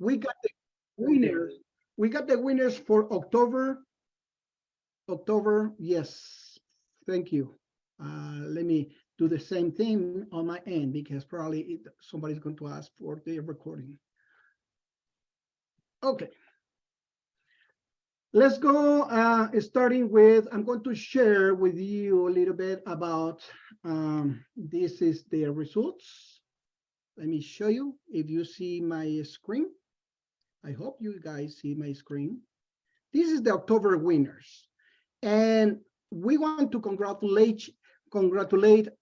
we got the winners. We got the winners for October. Yes. Thank you. Let me do the same thing on my end because probably somebody's going to ask for the recording. Okay. Let's go starting with, I'm going to share with you a little bit about, this is the results. Let me show you if you see my screen. I hope you guys see my screen. This is the October winners. And we want to congratulate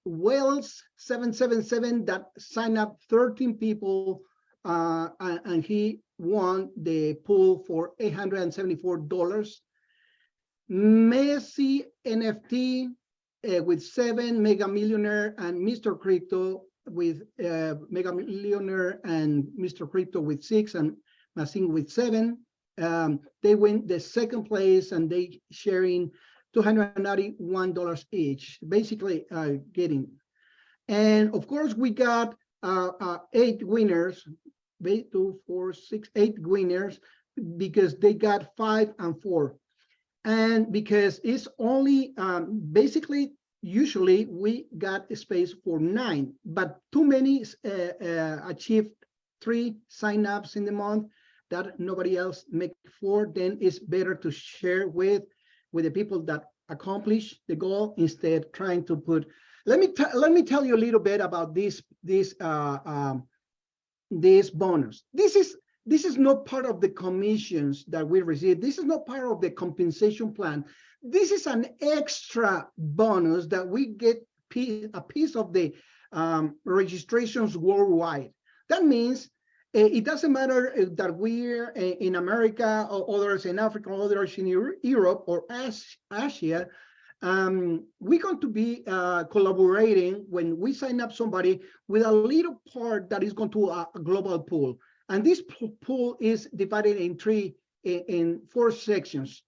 Wells 777 that signed up 13 people, and he won the pool for $874. Messi NFT with 7, Mega Millionaire and Mr. Crypto with Mega Millionaire and Mr. Crypto with 6 and Massing with 7. They win the second place and they sharing $291 each, basically getting. And of course, we got 8 winners, 8 winners, because they got 5 and 4. And because it's only basically, usually we got a space for 9, but too many achieved 3 signups in the month that nobody else make 4. Then it's better to share with the people that accomplish the goal instead trying to put. Let me tell you a little bit about this bonus. This is not part of the commissions that we receive. This is not part of the compensation plan. This is an extra bonus that we get a piece of the registrations worldwide. That means it doesn't matter that we're in America or others in Africa or others in Europe or Asia. We're going to be collaborating when we sign up somebody with a little part that is going to a global pool. And this pool is divided in 4 sections,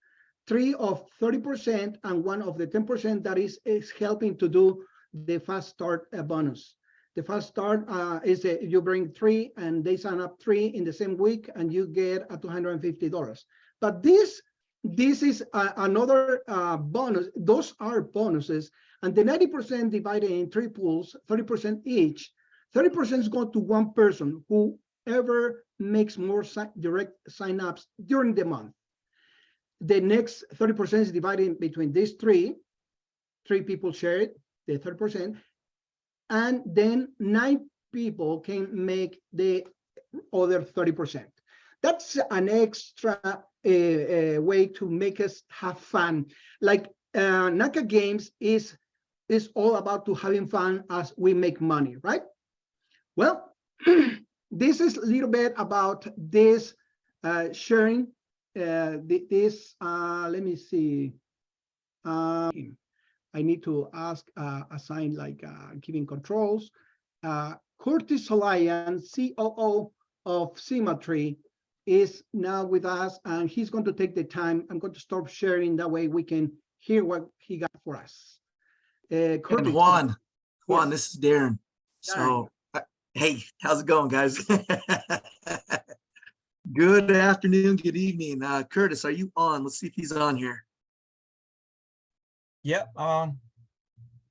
3 of 30% and 1 of the 10% that is helping to do the fast start bonus. The fast start is you bring 3 and they sign up 3 in the same week and you get $250. But this is another bonus. Those are bonuses, and the 90% divided in 3 pools, 30% each. 30% is going to one person, whoever makes more direct signups during the month. The next 30% is divided between these 3 people share it, the 30%, and then 9 people can make the other 30%. That's an extra way to make us have fun. Like NAKA Games is all about to having fun as we make money, right? Well, this is a little bit about this sharing. Let me see. I need to assign like giving controls. Curtis Solian, COO of Symmetry, is now with us, and he's going to take the time. I'm going to stop sharing, that way we can hear what he got for us. Curtis, and Juan, yes. This is Darren. So, hey, how's it going, guys? Good afternoon, good evening. Curtis, are you on? Let's see if he's on here. Yep. All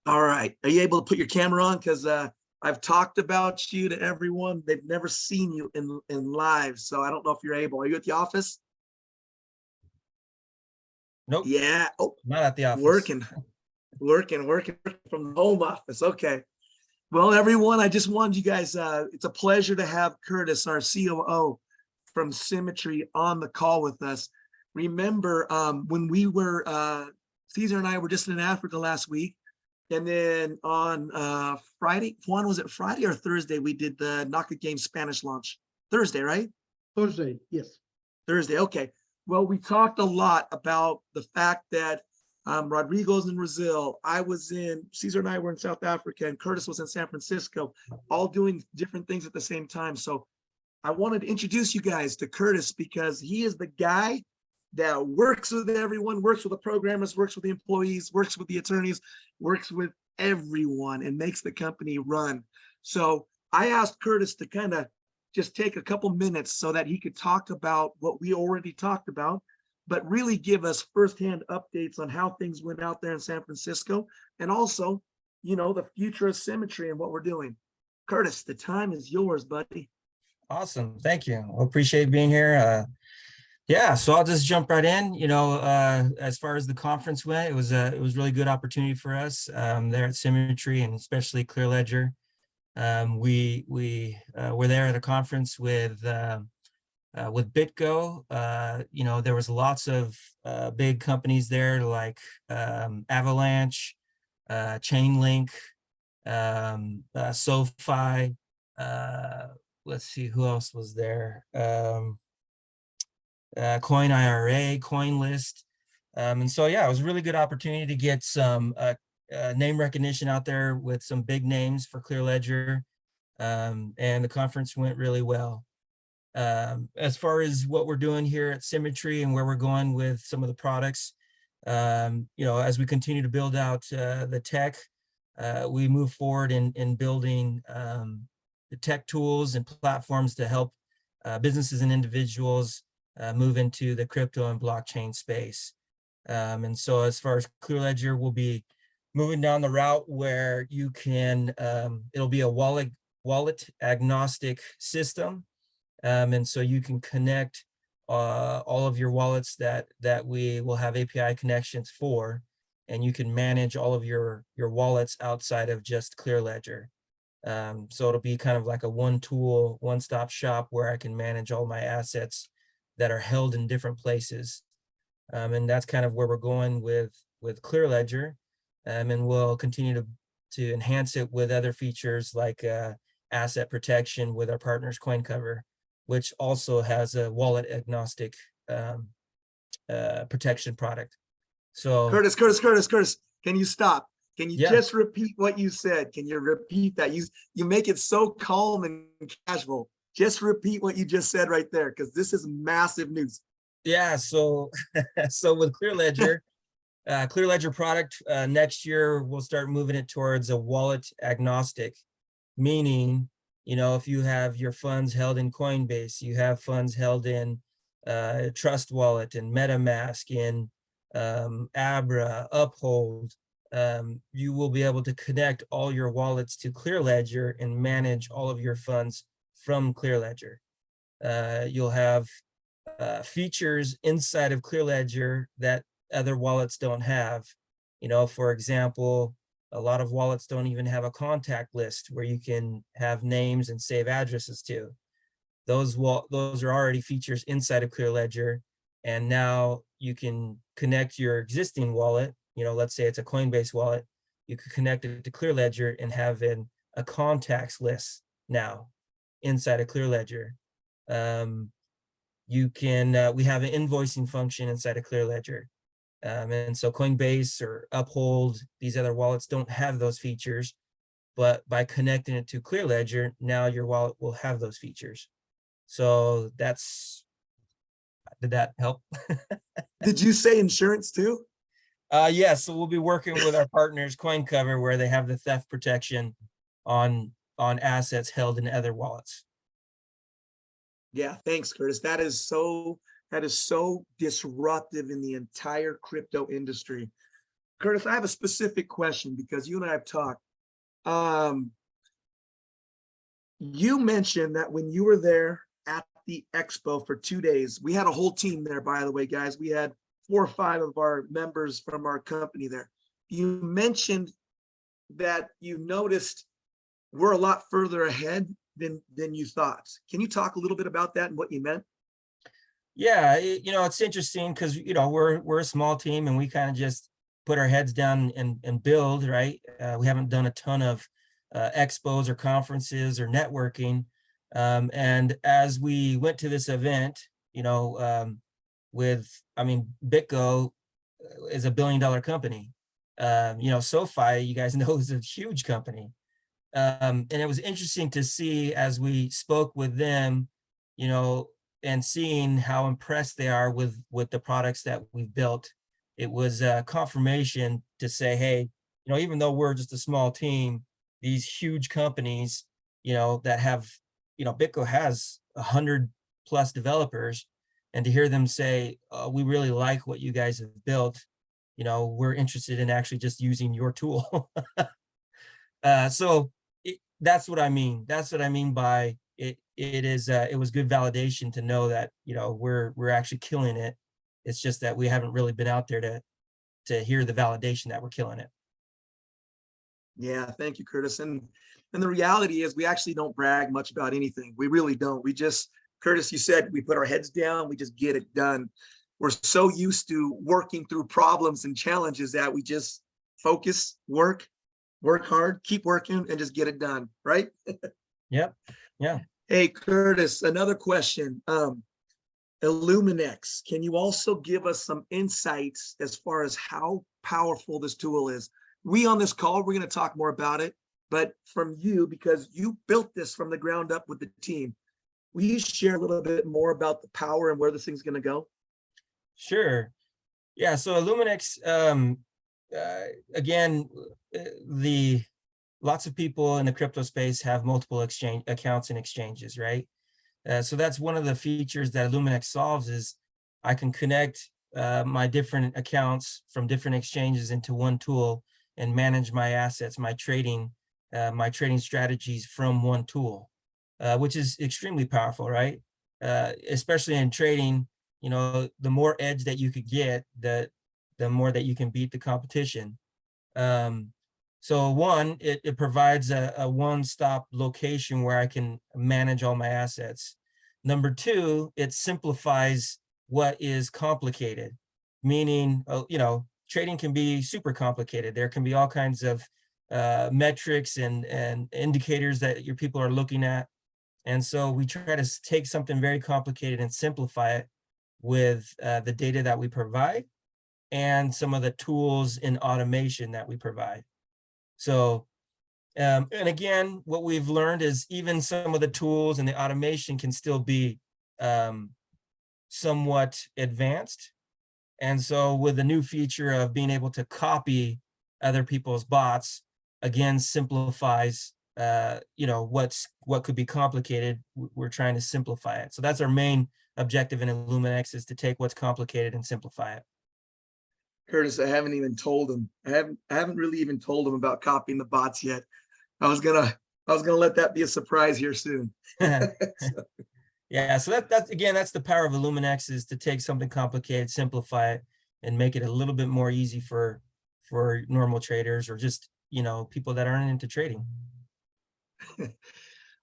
right. Are you able to put your camera on? Because I've talked about you to everyone. They've never seen you in live, so I don't know if you're able. Are you at the office? Nope. Yeah. Oh, not at the office. Working from the home office. Okay. Well, everyone, I just wanted you guys, it's a pleasure to have Curtis, our COO from Symmetry, on the call with us. Remember, when we were, Cesar and I were just in Africa last week, and then on Friday, Juan, was it Friday or Thursday, we did the NAKA Game Spanish launch? Thursday, right? Thursday, yes. Thursday, okay. Well, we talked a lot about the fact that Rodrigo's in Brazil, Cesar and I were in South Africa, and Curtis was in San Francisco, all doing different things at the same time. So I wanted to introduce you guys to Curtis, because he is the guy that works with everyone, works with the programmers, works with the employees, works with the attorneys, works with everyone, and makes the company run. So I asked Curtis to kind of just take a couple minutes so that he could talk about what we already talked about, but really give us firsthand updates on how things went out there in San Francisco, and also, you know, the future of Symmetry and what we're doing. Curtis, the time is yours, buddy. Awesome. Thank you. I appreciate being here. Yeah, so I'll just jump right in. You know, as far as the conference went, it was really good opportunity for us there at Symmetry, and especially Clear Ledger. We were there at a conference with BitGo. You know, there was lots of big companies there like Avalanche, Chainlink, SoFi. Let's see who else was there. Coin IRA, CoinList. And so, yeah, it was a really good opportunity to get some name recognition out there with some big names for Clear Ledger. And the conference went really well. As far as what we're doing here at Symmetry and where we're going with some of the products, you know, as we continue to build out the tech, we move forward in building the tech tools and platforms to help businesses and individuals move into the crypto and blockchain space. And so as far as Clear Ledger, we'll be moving down the route where you can, it'll be a wallet agnostic system. And so you can connect all of your wallets that we will have API connections for, and you can manage all of your wallets outside of just Clear Ledger. So it'll be kind of like a one-tool, one-stop shop where I can manage all my assets that are held in different places. And that's kind of where we're going with Clear Ledger. And we'll continue to enhance it with other features like asset protection with our partners CoinCover, which also has a wallet agnostic protection product. So Curtis, can you stop? Can you just repeat what you said? Can you repeat that? You make it so calm and casual. Just repeat what you just said right there, because this is massive news. Yeah, so so with Clear Ledger, Clear Ledger product, next year we'll start moving it towards a wallet agnostic, meaning, you know, if you have your funds held in Coinbase, you have funds held in Trust Wallet and MetaMask, in Abra, Uphold, you will be able to connect all your wallets to Clear Ledger and manage all of your funds from Clear Ledger. You'll have features inside of Clear Ledger that other wallets don't have. You know, for example, a lot of wallets don't even have a contact list where you can have names and save addresses to. Those are already features inside of Clear Ledger, and now you can connect your existing wallet. You know, let's say it's a Coinbase wallet, you could connect it to Clear Ledger and have a contacts list now inside of Clear Ledger. You can, we have an invoicing function inside of Clear Ledger. And so Coinbase or Uphold, these other wallets don't have those features, but by connecting it to Clear Ledger, now your wallet will have those features. So did that help? Did you say insurance too? Yes, so we'll be working with our partners CoinCover, where they have the theft protection on assets held in other wallets. Yeah, thanks, Curtis. That is so disruptive in the entire crypto industry. Curtis, I have a specific question because you and I have talked. You mentioned that when you were there at the expo for 2 days, we had a whole team there, by the way, guys. We had 4 or 5 of our members from our company there. You mentioned that you noticed we're a lot further ahead than you thought. Can you talk a little bit about that and what you meant? Yeah, you know, it's interesting because, you know, we're a small team and we kind of just put our heads down and build, right? We haven't done a ton of expos or conferences or networking. And as we went to this event, you know, BitGo is $1 billion company. You know, SoFi, you guys know, is a huge company. And it was interesting to see as we spoke with them, you know, and seeing how impressed they are with the products that we've built. It was a confirmation to say, hey, you know, even though we're just a small team, these huge companies, you know, that have, Bitco has 100+ developers, and to hear them say, we really like what you guys have built, we're interested in actually just using your tool. So that's what I mean. That's what I mean by it. It was good validation to know that, we're actually killing it. It's just that we haven't really been out there to hear the validation that we're killing it. Yeah, thank you, Curtis. And the reality is we actually don't brag much about anything. We really don't. We just, Curtis, you said we put our heads down, we just get it done. We're so used to working through problems and challenges that we just focus, work hard, keep working, and just get it done, right? Yep. Yeah. Hey, Curtis, another question. Illuminex, can you also give us some insights as far as how powerful this tool is? We on this call, we're going to talk more about it, but from you, because you built this from the ground up with the team, will you share a little bit more about the power and where this thing's going to go? Sure. Yeah. So Illuminex, again, lots of people in the crypto space have multiple exchange accounts and exchanges, right? So that's one of the features that Illuminex solves is I can connect my different accounts from different exchanges into one tool and manage my assets, my trading strategies from one tool, which is extremely powerful, right? Especially in trading, the more edge that you could get, the more that you can beat the competition. So one, it provides a one-stop location where I can manage all my assets. Number two, it simplifies what is complicated, meaning, trading can be super complicated. There can be all kinds of metrics and indicators that your people are looking at. And so we try to take something very complicated and simplify it with the data that we provide and some of the tools in automation that we provide. So, and again, what we've learned is even some of the tools and the automation can still be somewhat advanced. And so with the new feature of being able to copy other people's bots, again, simplifies, what could be complicated. We're trying to simplify it. So that's our main objective in Illuminex, is to take what's complicated and simplify it. Curtis, I haven't even told him. I haven't really even told him about copying the bots yet. I was gonna let that be a surprise here soon. Yeah, so that's again, that's the power of Illuminex, is to take something complicated, simplify it, and make it a little bit more easy for normal traders, or just, people that aren't into trading.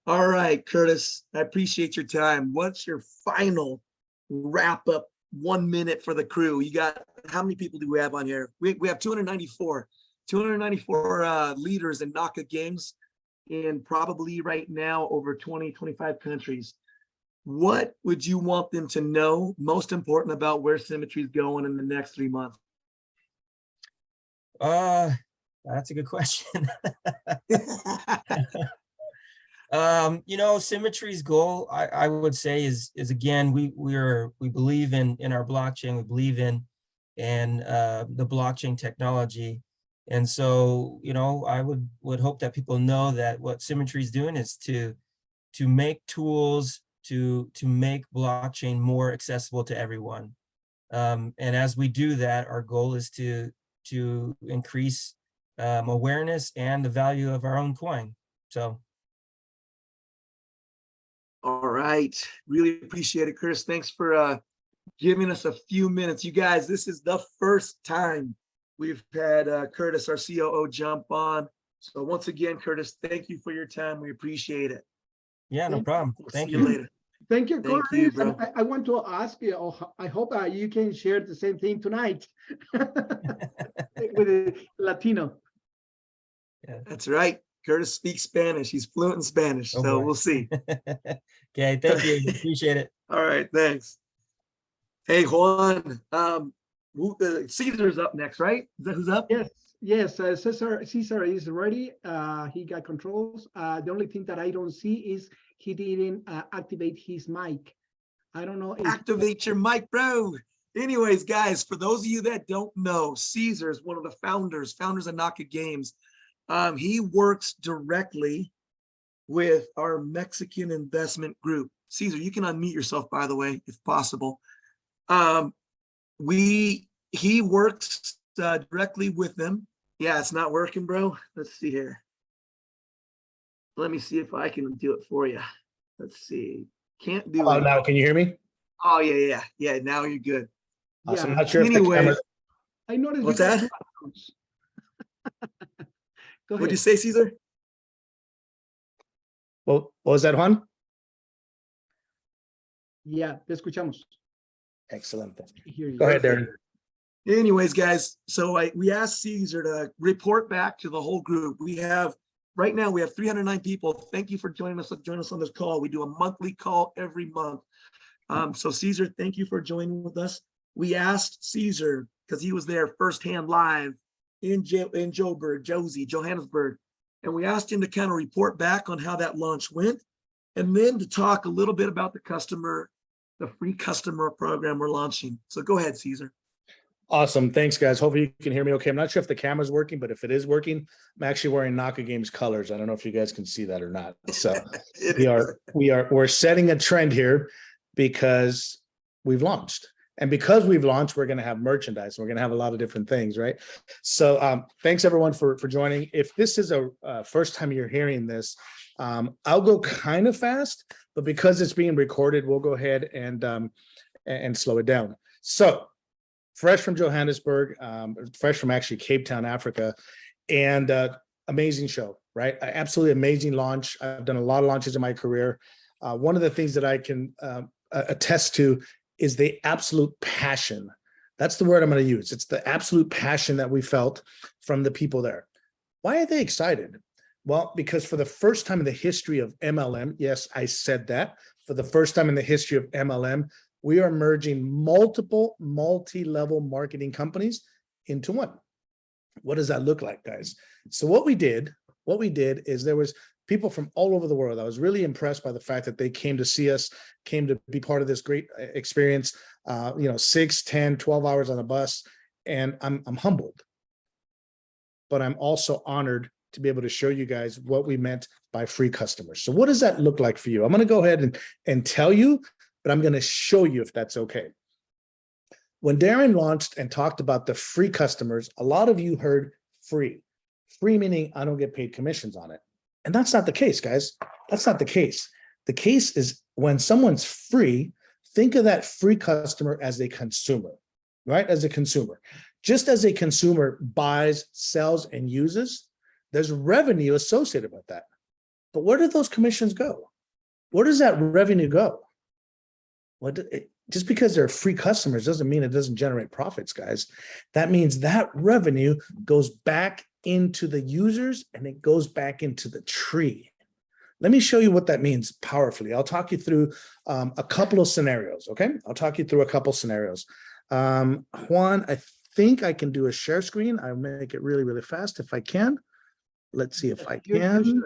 All right, Curtis, I appreciate your time. What's your final wrap up 1 minute for the crew? You got, how many people do we have on here? We have 294 leaders in NAKA games in probably right now over 20-25 countries. What would you want them to know most important about where Symmetry is going in the next 3 months? That's a good question. Symmetry's goal, I would say, is again, we believe in our blockchain. We believe in the blockchain technology. And so, I would hope that people know that what Symmetry is doing is to make tools to make blockchain more accessible to everyone. And as we do that, our goal is to increase awareness and the value of our own coin. So. All right, really appreciate it, Chris. Thanks for giving us a few minutes. You guys, this is the first time we've had Curtis, our COO, jump on. So once again, Curtis, thank you for your time. We appreciate it. Yeah, no problem. Thank you later. Thank you, Thank Curtis. you, bro. I want to ask you, I hope you can share the same thing tonight with the Latino. Yeah. That's right. Curtis speaks Spanish. He's fluent in Spanish. Oh, so boy. We'll see. Okay, thank you. Appreciate it. All right, thanks. Hey, Juan. Caesar's up next, right? Is that who's up? Yes. Caesar is ready. He got controls. The only thing that I don't see is he didn't activate his mic. I don't know. Activate your mic, bro. Anyways, guys, for those of you that don't know, Caesar is one of the founders of NAKA Games. He works directly with our Mexican investment group. Caesar, you can unmute yourself, by the way, if possible. He works directly with them. Yeah, it's not working, bro. Let's see here. Let me see if I can do it for you. Let's see. Can't do it. Now, can you hear me? Oh, yeah. Now you're good. Awesome. Yeah. I'm not sure if the Anyways, camera. I noticed what's you got that? 2 accounts. Go What'd you ahead. say, Caesar? Well, what was that, Juan? Yeah, te escuchamos. Excellent. Hear you. Go ahead, Darren. Anyways, guys, so we asked Caesar to report back to the whole group. Right now we have 309 people. Thank you for joining us on this call. We do a monthly call every month. So Caesar, thank you for joining with us. We asked Caesar, because he was there firsthand live in Johannesburg, and we asked him to kind of report back on how that launch went, and then to talk a little bit about the free customer program we're launching. So go ahead, Caesar. Awesome. Thanks, guys. Hopefully you can hear me okay. I'm not sure if the camera's working, but if it is working, I'm actually wearing NAKA Games colors. I don't know if you guys can see that or not. So we're setting a trend here because we've launched. And because we've launched, we're going to have merchandise. We're going to have a lot of different things, right? So thanks everyone for joining. If this is a first time you're hearing this, I'll go kind of fast, but because it's being recorded, we'll go ahead and slow it down. So fresh from Johannesburg, fresh from actually Cape Town, Africa, and amazing show, right? Absolutely amazing launch. I've done a lot of launches in my career. One of the things that I can attest to is the absolute passion. That's the word I'm going to use. It's the absolute passion that we felt from the people there. Why are they excited? Well, because for the first time in the history of MLM, yes, I said that, for the first time in the history of MLM, we are merging multiple multi-level marketing companies into one. What does that look like, guys? So what we did is there was people from all over the world. I was really impressed by the fact that they came to see us, came to be part of this great experience, 6, 10, 12 hours on a bus. And I'm humbled, but I'm also honored to be able to show you guys what we meant by free customers. So what does that look like for you? I'm going to go ahead and tell you, but I'm going to show you if that's okay. When Darren launched and talked about the free customers, a lot of you heard free. Free meaning I don't get paid commissions on it. And that's not the case, guys. That's not the case. The case is when someone's free, think of that free customer as a consumer, right? As a consumer. Just as a consumer buys, sells, and uses, there's revenue associated with that. But where do those commissions go? Where does that revenue go? Just because they're free customers doesn't mean it doesn't generate profits, guys. That means that revenue goes back into the users and it goes back into the tree. Let me show you what that means powerfully. I'll talk you through a couple of scenarios, okay? I'll talk you through a couple scenarios. Juan, I think I can do a share screen. I'll make it really, really fast if I can. Let's see if I can.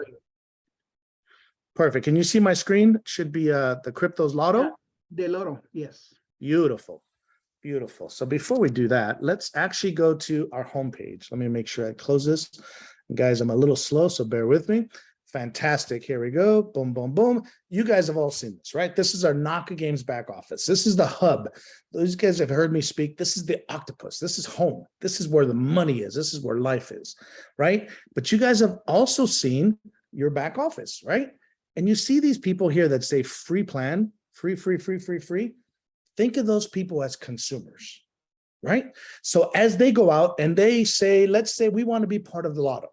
Perfect. Can you see my screen? Should be the Cryptos Lotto. Yeah, the Lotto, yes. Beautiful. Beautiful. So before we do that, let's actually go to our homepage. Let me make sure I close this. Guys, I'm a little slow, so bear with me. Fantastic. Here we go. Boom, boom, boom. You guys have all seen this, right? This is our NAKA Games back office. This is the hub. Those guys have heard me speak. This is the octopus. This is home. This is where the money is. This is where life is, right? But you guys have also seen your back office, right? And you see these people here that say free plan, free. Think of those people as consumers, right? So as they go out and they say, let's say we want to be part of the lotto.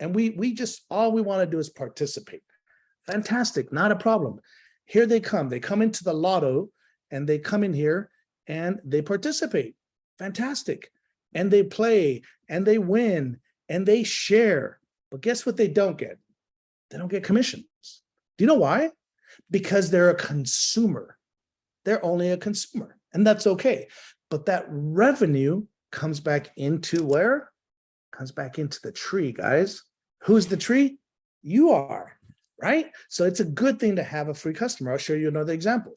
And we just, all we want to do is participate. Fantastic, not a problem. Here they come into the lotto and they come in here and they participate. Fantastic. And they play and they win and they share. But guess what they don't get? They don't get commissions. Do you know why? Because they're a consumer. They're only a consumer, and that's okay. But that revenue comes back into where? Comes back into the tree, guys. Who's the tree? You are, right? So it's a good thing to have a free customer. I'll show you another example.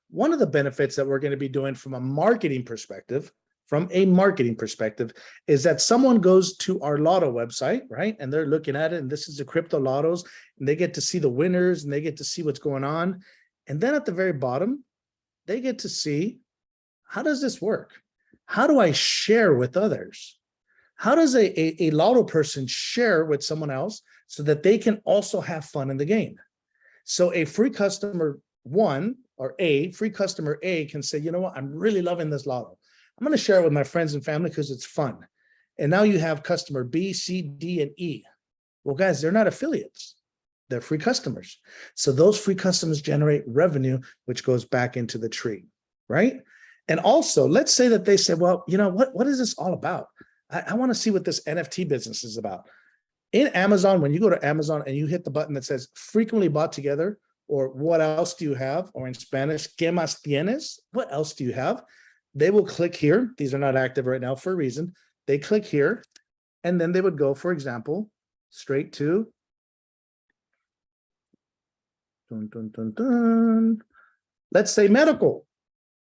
One of the benefits that we're going to be doing from a marketing perspective from a marketing perspective is that someone goes to our lotto website, right? And they're looking at it, and this is the crypto lottos, and they get to see the winners and they get to see what's going on. And then at the very bottom, they get to see, how does this work? How do I share with others? How does a lotto person share with someone else so that they can also have fun in the game? So a free customer free customer A can say, you know what, I'm really loving this lotto. I'm going to share it with my friends and family because it's fun. And now you have customer B, C, D, and E. Well, guys, they're not affiliates. They're free customers. So those free customers generate revenue, which goes back into the tree, right? And also, let's say that they say, well, you know, what is this all about? I want to see what this NFT business is about. In Amazon, when you go to Amazon and you hit the button that says frequently bought together, or what else do you have? Or in Spanish, ¿qué más tienes? What else do you have? They will click here. These are not active right now for a reason. They click here, and then they would go, for example, straight to let's say medical.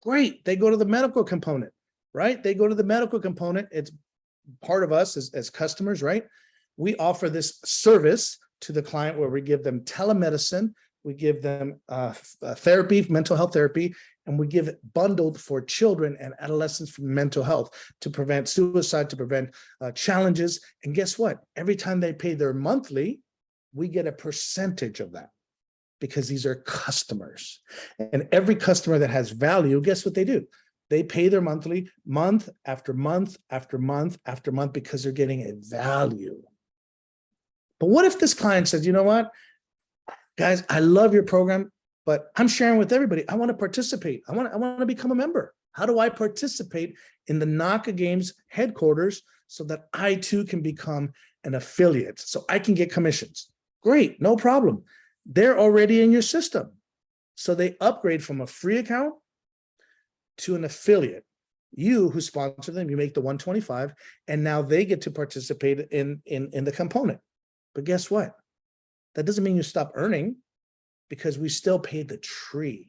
Great. They go to the medical component, right? They go to the medical component. It's part of us as customers, right? We offer this service to the client where we give them telemedicine, we give them therapy, mental health therapy, and we give it bundled for children and adolescents for mental health to prevent suicide, to prevent challenges. And guess what? Every time they pay their monthly, we get a percentage of that because these are customers. And every customer that has value, guess what they do? They pay their monthly month after month after month after month because they're getting a value. But what if this client says, you know what, guys, I love your program, but I'm sharing with everybody. I want to participate. I want to become a member. How do I participate in the NAKA Games headquarters so that I too can become an affiliate, so I can get commissions? Great, no problem. They're already in your system. So they upgrade from a free account to an affiliate. You who sponsor them, you make the 125, and now they get to participate in the component. But guess what? That doesn't mean you stop earning, because we still pay the tree.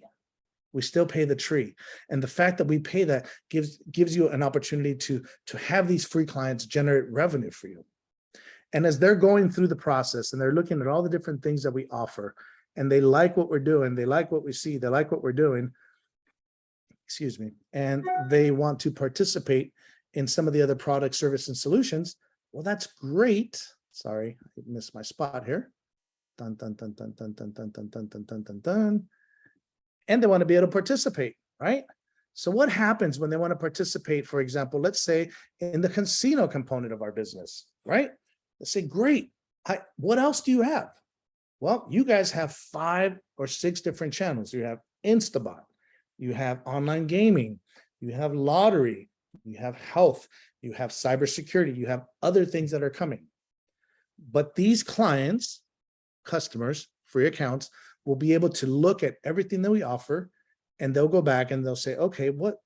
We still pay the tree. And the fact that we pay that gives you an opportunity to have these free clients generate revenue for you. And as they're going through the process and they're looking at all the different things that we offer, and they like what we're doing, they like what we see, they like what we're doing, excuse me, and they want to participate in some of the other products, service, and solutions, well, that's great. Sorry, I missed my spot here. Dun, dun, dun, dun, dun, dun, dun, dun, dun, dun, dun, dun, dun. And they want to be able to participate, right? So what happens when they want to participate, for example, let's say in the casino component of our business, right? Let's say, great, what else do you have? Well, you guys have 5 or 6 different channels. You have Instabot, you have online gaming, you have lottery, you have health, you have cybersecurity, you have other things that are coming. But these clients, customers, free accounts, will be able to look at everything that we offer, and they'll go back and they'll say, okay, what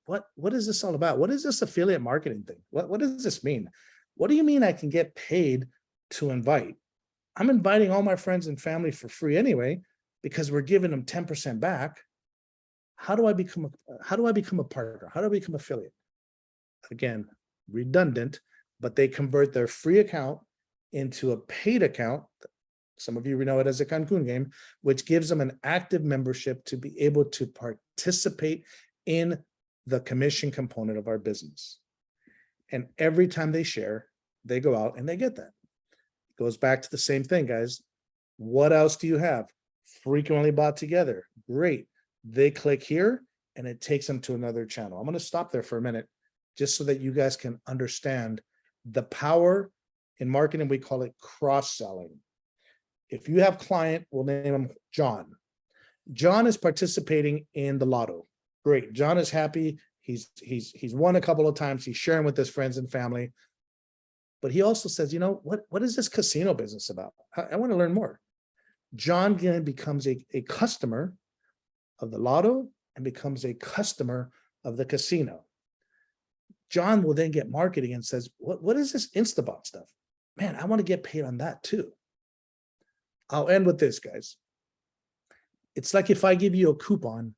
is this all about? What is this affiliate marketing thing? What does this mean? What do you mean I can get paid to invite? I'm inviting all my friends and family for free anyway, because we're giving them 10% back. How do I become a partner? How do I become affiliate? Again, redundant, but they convert their free account into a paid account. Some of you know it as a Cancun game, which gives them an active membership to be able to participate in the commission component of our business. And every time they share, they go out and they get that. It goes back to the same thing, guys. What else do you have? Frequently bought together. Great. They click here and it takes them to another channel. I'm going to stop there for a minute just so that you guys can understand the power in marketing. We call it cross-selling. If you have a client, we'll name him John. John is participating in the lotto. Great. John is happy. He's won a couple of times. He's sharing with his friends and family. But he also says, you know, what is this casino business about? I want to learn more. John then becomes a customer of the lotto and becomes a customer of the casino. John will then get marketing and says, what is this Instabot stuff? Man, I want to get paid on that too. I'll end with this, guys. It's like if I give you a coupon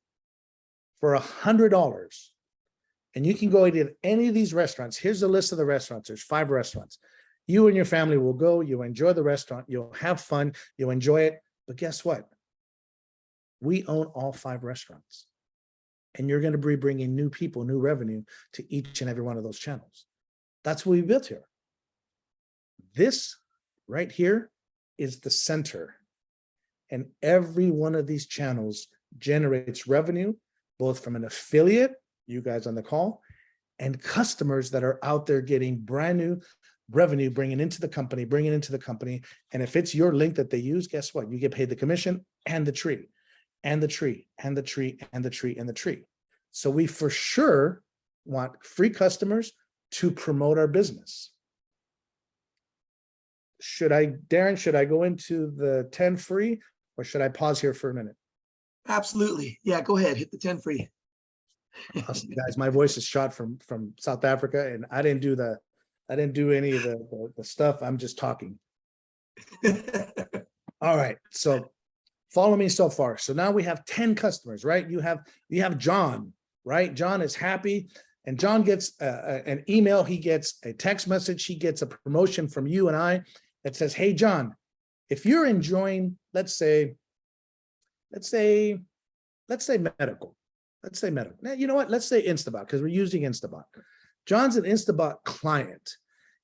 for $100 And you can go to any of these restaurants. Here's the list of the restaurants. There's 5 restaurants. You and your family will go, you'll enjoy the restaurant, you'll have fun, you'll enjoy it. But guess what? We own all 5 restaurants. And you're going to be bringing new people, new revenue to each and every one of those channels. That's what we built here. This right here is the center. And every one of these channels generates revenue, both from an affiliate, you guys on the call, and customers that are out there getting brand new revenue, bringing into the company. And if it's your link that they use, guess what? You get paid the commission and the tree, and the tree, and the tree, and the tree, and the tree. So we for sure want free customers to promote our business. Darren, should I go into the 10 free, or should I pause here for a minute? Absolutely. Yeah, go ahead. Hit the 10 free. Awesome, guys, my voice is shot from South Africa, and I didn't do any of the stuff. I'm just talking. All right, so follow me so far. So now we have 10 customers, right? You have John, right? John is happy, and John gets an email. He gets a text message. He gets a promotion from you and I that says, "Hey, John, if you're enjoying, let's say medical." Let's say medical. Now, you know what? Let's say Instabot, because we're using Instabot. John's an Instabot client,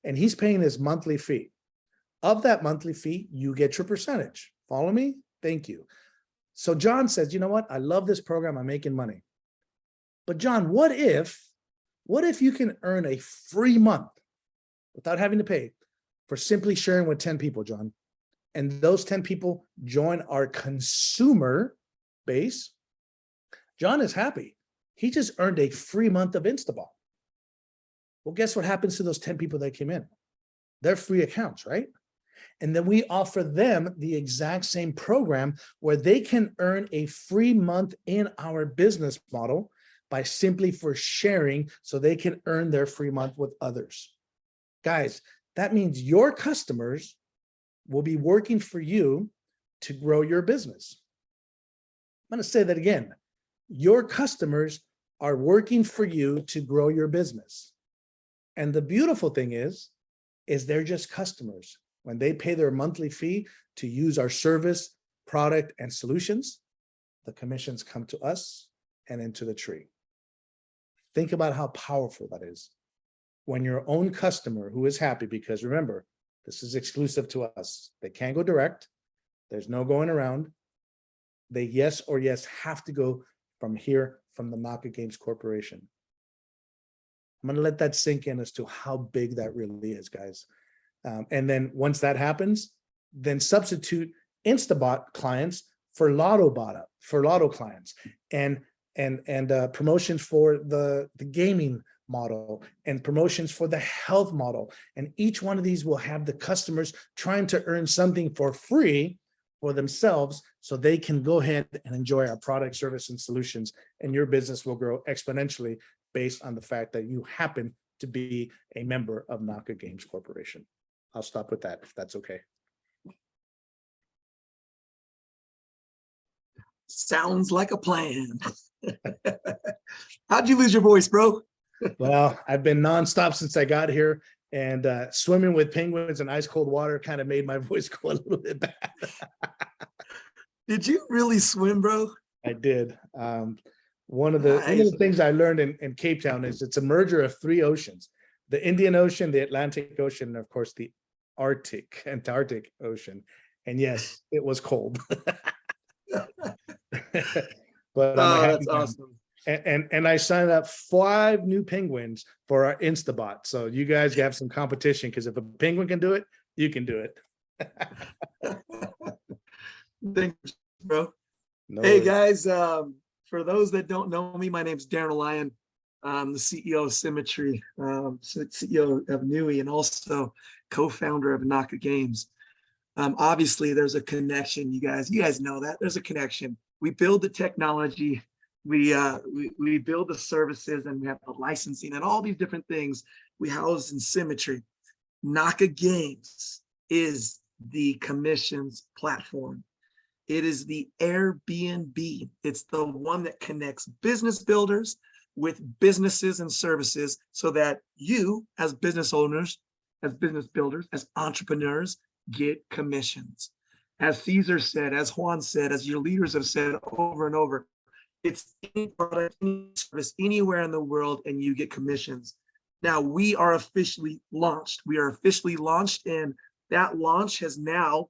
and he's paying his monthly fee. Of that monthly fee, you get your percentage. Follow me? Thank you. So John says, you know what? I love this program. I'm making money. But John, what if you can earn a free month without having to pay for simply sharing with 10 people, John? And those 10 people join our consumer base. John is happy. He just earned a free month of Instabot. Well, guess what happens to those 10 people that came in? They're free accounts, right? And then we offer them the exact same program where they can earn a free month in our business model by simply for sharing, so they can earn their free month with others. Guys, that means your customers will be working for you to grow your business. I'm going to say that again. Your customers are working for you to grow your business. And the beautiful thing is they're just customers. When they pay their monthly fee to use our service, product, and solutions, the commissions come to us and into the tree. Think about how powerful that is. When your own customer who is happy, because remember, this is exclusive to us. They can't go direct. There's no going around. They yes have to go from here, from the NAKA Games Corporation. I'm going to let that sink in as to how big that really is, guys. And then once that happens, then substitute Instabot clients for Lotto clients, and promotions for the gaming model, and promotions for the health model. And each one of these will have the customers trying to earn something for free for themselves, so they can go ahead and enjoy our product, service, and solutions, and your business will grow exponentially based on the fact that you happen to be a member of NAKA Games Corporation. I'll stop with that, if that's okay. Sounds like a plan. How'd you lose your voice, bro? Well, I've been nonstop since I got here, and swimming with penguins in ice cold water kind of made my voice go a little bit bad. Did you really swim, bro? I did. One of the things I learned in Cape Town is it's a merger of 3 oceans: the Indian Ocean, the Atlantic Ocean, and of course the Antarctic Ocean. And yes, it was cold. But that's awesome. And I signed up 5 new penguins for our Instabot. So you guys have some competition, because if a penguin can do it, you can do it. Thanks, bro. No hey worries. guys, for those that don't know me, my name's Darren Lyon. I'm the CEO of Symmetry, CEO of NOV, and also co-founder of NAKA Games. Obviously, there's a connection, you guys know that there's a connection. We build the technology, we build the services, and we have the licensing and all these different things we house in Symmetry. NAKA Games is the commissions platform. It is the Airbnb. It's the one that connects business builders with businesses and services so that you, as business owners, as business builders, as entrepreneurs, get commissions. As Caesar said, as Juan said, as your leaders have said over and over, it's any product, any service, anywhere in the world, and you get commissions. Now we are officially launched. We are officially launched, and that launch has now,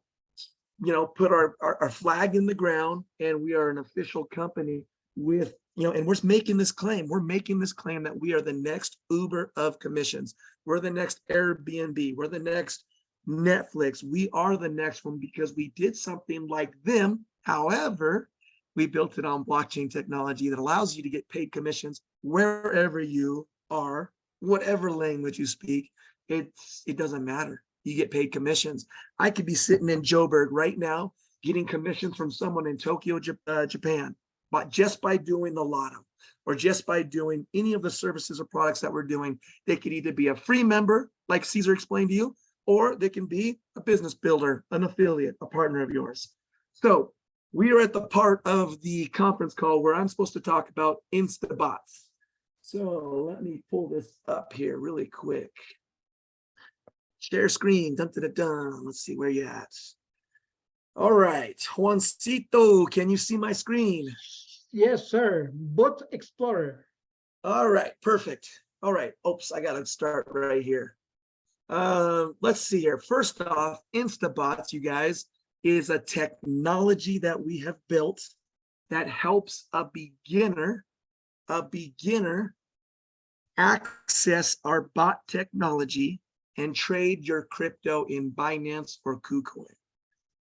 put our flag in the ground, and we are an official company with, and we're making this claim. We're making this claim that we are the next Uber of commissions. We're the next Airbnb. We're the next Netflix. We are the next one because we did something like them. However, we built it on blockchain technology that allows you to get paid commissions wherever you are, whatever language you speak. It doesn't matter. You get paid commissions. I could be sitting in Joburg right now getting commissions from someone in Tokyo, Japan, but just by doing the lotto or just by doing any of the services or products that we're doing. They could either be a free member, like Caesar explained to you, or they can be a business builder, an affiliate, a partner of yours. So we are at the part of the conference call where I'm supposed to talk about Instabots. So let me pull this up here really quick. Share screen, dun, dun, dun, dun. Let's see where you at. All right, Juancito, can you see my screen? Yes, sir. Bot Explorer. All right, perfect. All right, oops, I gotta start right here. Let's see here. First off, Instabots, you guys, is a technology that we have built that helps a beginner access our bot technology and trade your crypto in Binance or KuCoin.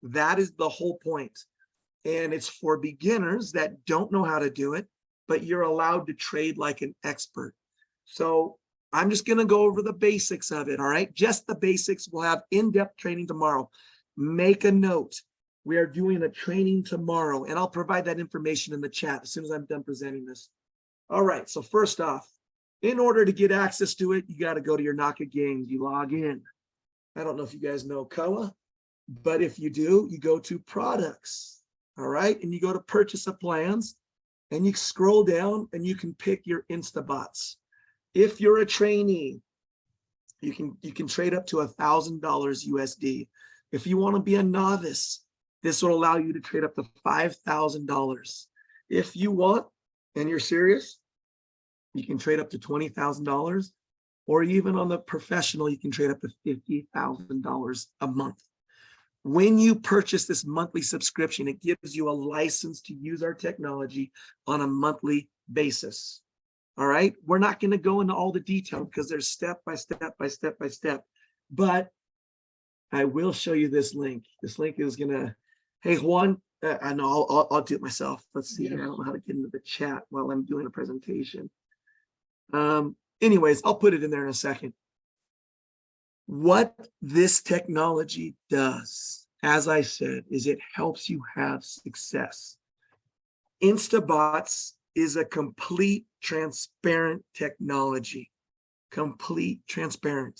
That is the whole point. And it's for beginners that don't know how to do it, but you're allowed to trade like an expert. So I'm just going to go over the basics of it. All right. Just the basics. We'll have in-depth training tomorrow. Make a note. We are doing a training tomorrow, and I'll provide that information in the chat as soon as I'm done presenting this. All right. So first off, in order to get access to it, you got to go to your NAKA games. You log in. I don't know if you guys know KOA, but if you do, you go to products. All right. And you go to purchase of plans, and you scroll down and you can pick your Instabots. If you're a trainee, you can trade up to $1,000 USD. If you want to be a novice, this will allow you to trade up to $5,000. If you want, and you're serious, you can trade up to $20,000, or even on the professional, you can trade up to $50,000 a month. When you purchase this monthly subscription, it gives you a license to use our technology on a monthly basis. All right, we're not going to go into all the detail because there's step by step by step by step, but I will show you this link. This link is gonna, hey Juan, I know I'll do it myself. Let's see, I don't know how to get into the chat while I'm doing a presentation. Anyways, I'll put it in there in a second. What this technology does, as I said, is it helps you have success. Instabots is a complete transparent technology, complete transparent.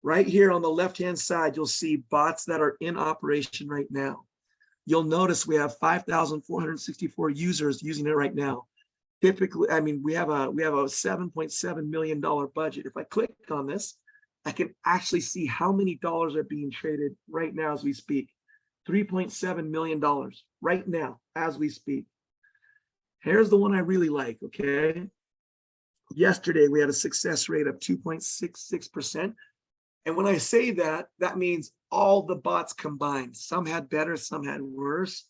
Right here on the left-hand side, you'll see bots that are in operation right now. You'll notice we have 5,464 users using it right now. Typically, I mean, we have a $7.7 million budget. If I click on this, I can actually see how many dollars are being traded right now as we speak. $3.7 million right now as we speak. Here's the one I really like, okay? Yesterday, we had a success rate of 2.66%. And when I say that, that means all the bots combined. Some had better, some had worse.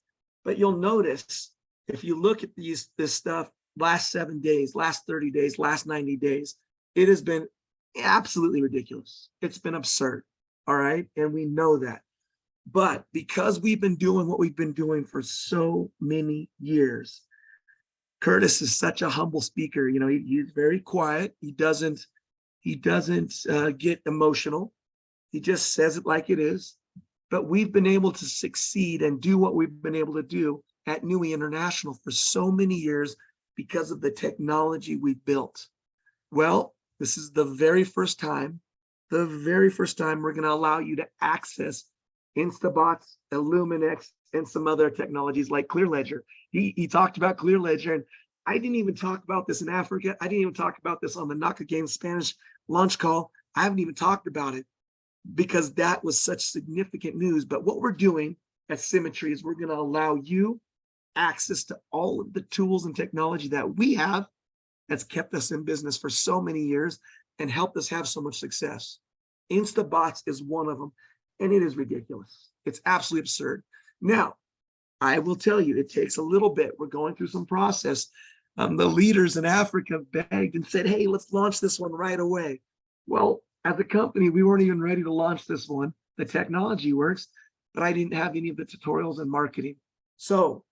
But you'll notice, if you look at this stuff, last 7 days, last 30 days, last 90 days, it has been absolutely ridiculous. It's been absurd, all right? And we know that. But because we've been doing what we've been doing for so many years, Curtis is such a humble speaker. You know, he's very quiet. He doesn't get emotional. He just says it like it is. But we've been able to succeed and do what we've been able to do at NUI International for so many years because of the technology we built. Well, this is the very first time we're going to allow you to access Instabots, Illuminex, and some other technologies like Clear Ledger. He talked about Clear Ledger, and I didn't even talk about this in Africa. I didn't even talk about this on the NAKA Games Spanish launch call. I haven't even talked about it because that was such significant news. But what we're doing at Symmetry is we're going to allow you access to all of the tools and technology that we have that's kept us in business for so many years and helped us have so much success. Instabots is one of them, and it is ridiculous. It's absolutely absurd. Now, I will tell you, it takes a little bit. We're going through some process. The leaders in Africa begged and said, hey, let's launch this one right away. Well, as a company, we weren't even ready to launch this one. The technology works, but I didn't have any of the tutorials and marketing. So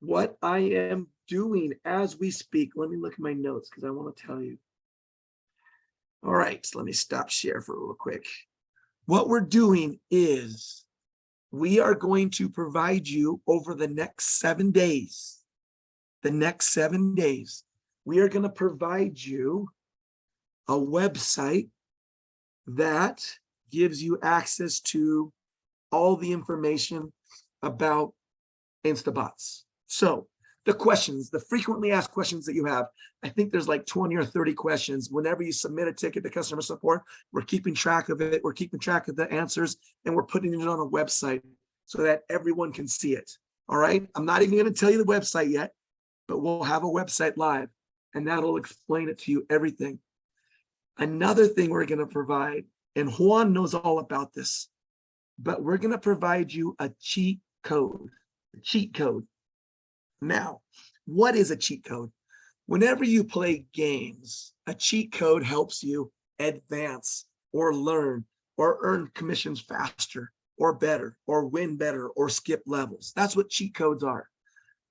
what I am doing as we speak, let me look at my notes because I want to tell you. All right, so let me stop share for a little quick. What we're doing is we are going to provide you over the next 7 days. The next 7 days, we are going to provide you a website that gives you access to all the information about Instabots. So the questions, the frequently asked questions that you have, I think there's like 20 or 30 questions. Whenever you submit a ticket to customer support, we're keeping track of it. We're keeping track of the answers, and we're putting it on a website so that everyone can see it. All right. I'm not even going to tell you the website yet, but we'll have a website live, and that'll explain it to you, everything. Another thing we're going to provide, and Juan knows all about this, but we're going to provide you a cheat code. Now, what is a cheat code? Whenever you play games, a cheat code helps you advance or learn or earn commissions faster or better or win better or skip levels. That's what cheat codes are.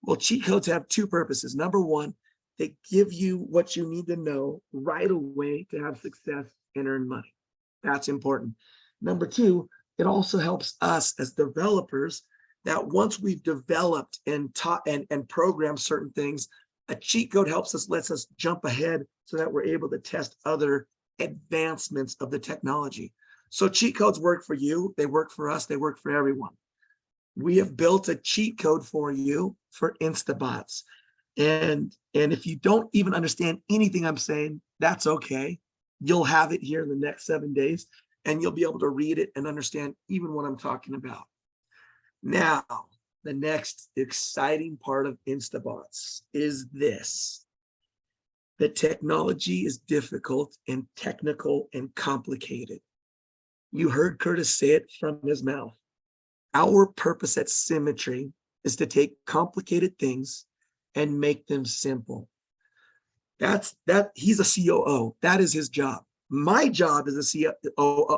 Well, cheat codes have two purposes. Number one, they give you what you need to know right away to have success and earn money. That's important. Number two, it also helps us as developers that once we've developed and taught and programmed certain things, a cheat code helps us, lets us jump ahead so that we're able to test other advancements of the technology. So cheat codes work for you, they work for us, they work for everyone. We have built a cheat code for you for Instabots. And if you don't even understand anything I'm saying, that's okay. You'll have it here in the next 7 days, and you'll be able to read it and understand even what I'm talking about. Now, the next exciting part of Instabots is this. The technology is difficult and technical and complicated. You heard Curtis say it from his mouth. Our purpose at Symmetry is to take complicated things and make them simple. He's a COO. That is his job. My job as a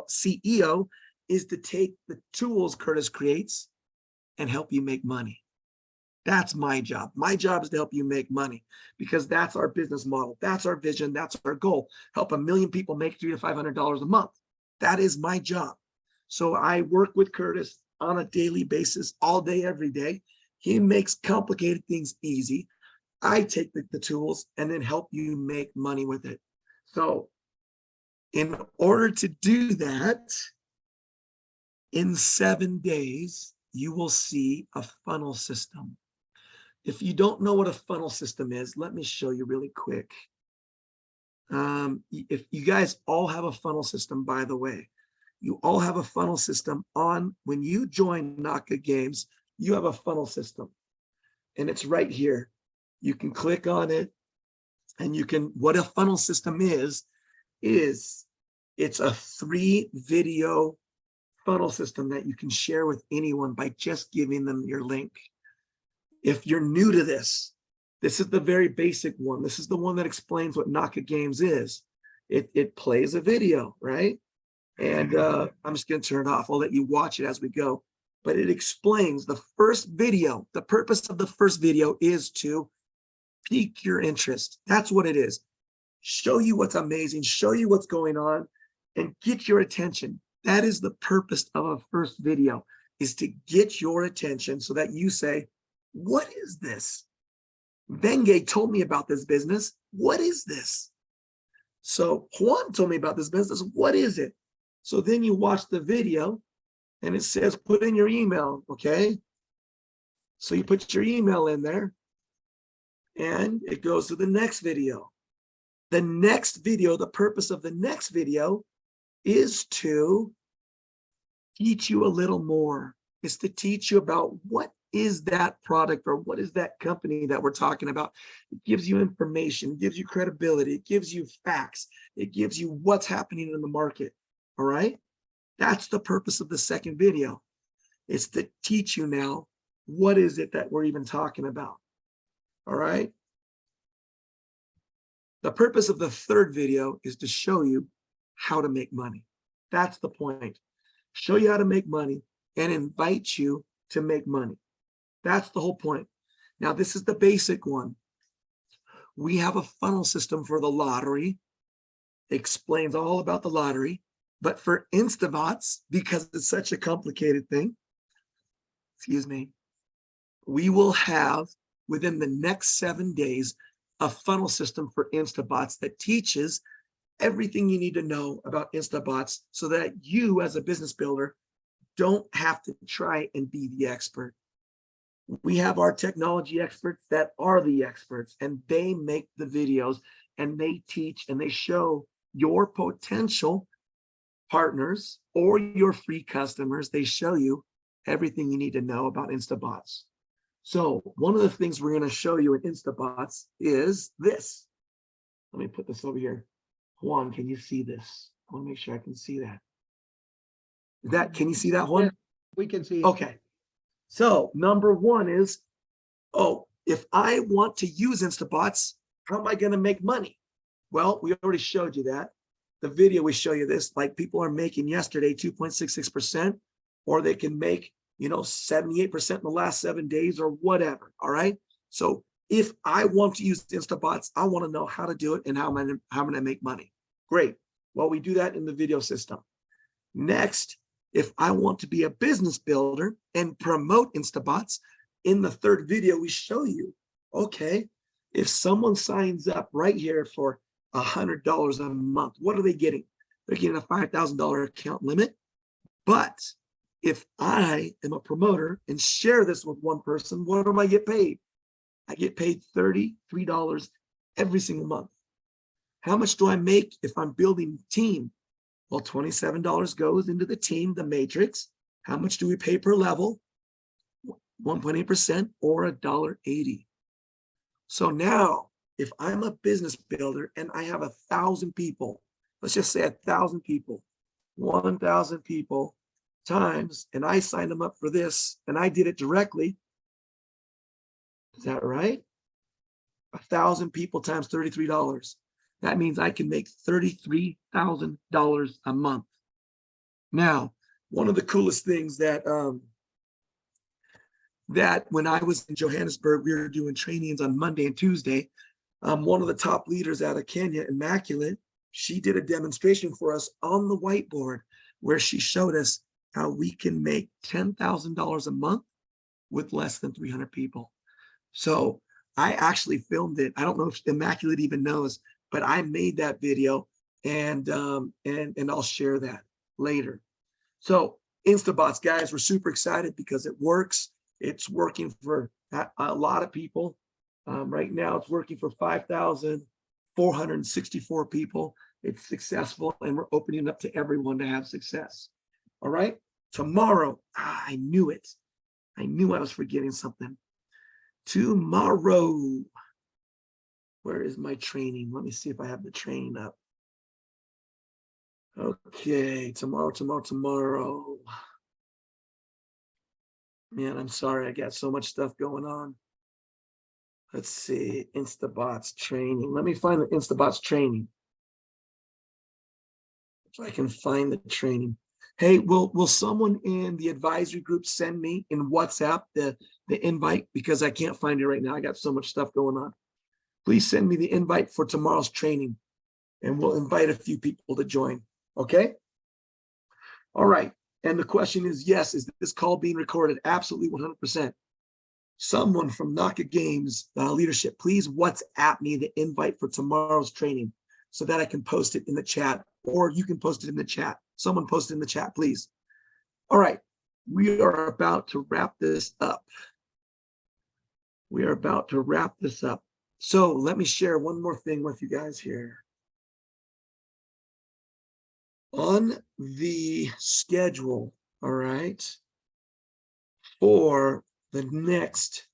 CEO is to take the tools Curtis creates and help you make money. That's my job. My job is to help you make money because that's our business model. That's our vision. That's our goal. Help 1 million people make $300 to $500 a month. That is my job. So I work with Curtis on a daily basis, all day, every day. He makes complicated things easy. I take the tools and then help you make money with it. So in order to do that, in 7 days, you will see a funnel system. If you don't know what a funnel system is, let me show you really quick. If you guys all have a funnel system, by the way, you all have a funnel system on when you join NAKA Games, you have a funnel system and it's right here. You can click on it and you can, what a funnel system is it's a 3-video funnel system that you can share with anyone by just giving them your link. If you're new to this is the very basic one. This is the one that explains what NAKA Games is. It plays a video, right? And I'm just going to turn it off. I'll let you watch it as we go. But it explains the first video. The purpose of the first video is to pique your interest. That's what it is. Show you what's amazing, show you what's going on, and get your attention. That is the purpose of a first video, is to get your attention so that you say, what is this? Benge told me about this business. What is this? So Juan told me about this business. What is it? So then you watch the video and it says, put in your email, okay? So you put your email in there And it goes to the next video. The next video, the purpose of the next video is to teach you a little more. It's to teach you about what is that product or what is that company that we're talking about. It gives you information, it gives you credibility, it gives you facts, it gives you what's happening in the market. All right. That's the purpose of the second video. It's to teach you now, what is it that we're even talking about? All right. The purpose of the third video is to show you how to make money. That's the point. Show you how to make money and invite you to make money. That's the whole point. Now, this is the basic one. We have a funnel system for the lottery. It explains all about the lottery. But for Instabots, because it's such a complicated thing, excuse me, we will have within the next 7 days a funnel system for Instabots that teaches everything you need to know about Instabots so that you as a business builder don't have to try and be the expert. We have our technology experts that are the experts, and they make the videos and they teach and they show your potential partners or your free customers. They show you everything you need to know about Instabots. So one of the things we're going to show you in Instabots is this. Let me put this over here. Juan, can you see this? I want to make sure I can see that. Can you see that one? Yeah, we can see it. Okay. So number one is, if I want to use Instabots, how am I going to make money? Well, we already showed you that. The video, we show you this, like people are making yesterday 2.66%, or they can make, 78% in the last 7 days or whatever. All right. So if I want to use Instabots, I want to know how to do it and how I'm going to make money. Great. Well, we do that in the video system. Next, if I want to be a business builder and promote Instabots, in the third video, we show you, okay, if someone signs up right here for $100 a month, what are they getting? They're getting a $5,000 account limit. But if I am a promoter and share this with one person, what do I get paid? I get paid $33 every single month. How much do I make if I'm building a team? Well, $27 goes into the team, the matrix. How much do we pay per level? 1.8% or $1.80. So now, if I'm a business builder and I have 1,000 people, let's just say 1,000 people, 1,000 people times, and I signed them up for this, and I did it directly. Is that right? 1,000 people times $33. That means I can make $33,000 a month. Now, one of the coolest things that when I was in Johannesburg, we were doing trainings on Monday and Tuesday. One of the top leaders out of Kenya, Immaculate, she did a demonstration for us on the whiteboard where she showed us how we can make $10,000 a month with less than 300 people. So I actually filmed it. I don't know if Immaculate even knows, but I made that video and I'll share that later. So Instabots, guys, we're super excited because it works. It's working for a lot of people. Right now, it's working for 5,464 people. It's successful, and we're opening it up to everyone to have success. All right. Tomorrow, I knew it. I knew I was forgetting something. Tomorrow, where is my training? Let me see if I have the training up. Okay, tomorrow. Man, I'm sorry. I got so much stuff going on. Let's see, Instabots training. Let me find the Instabots training. So I can find the training. Hey, will someone in the advisory group send me in WhatsApp the invite? Because I can't find it right now. I got so much stuff going on. Please send me the invite for tomorrow's training, and we'll invite a few people to join. Okay? All right. And the question is, yes, is this call being recorded? Absolutely, 100%. Someone from NAKA Games leadership, please WhatsApp me the invite for tomorrow's training so that I can post it in the chat, or you can post it in the chat. Someone post it in the chat, please. All right, we are about to wrap this up. We are about to wrap this up. So let me share one more thing with you guys here. On the schedule, all right, for the next,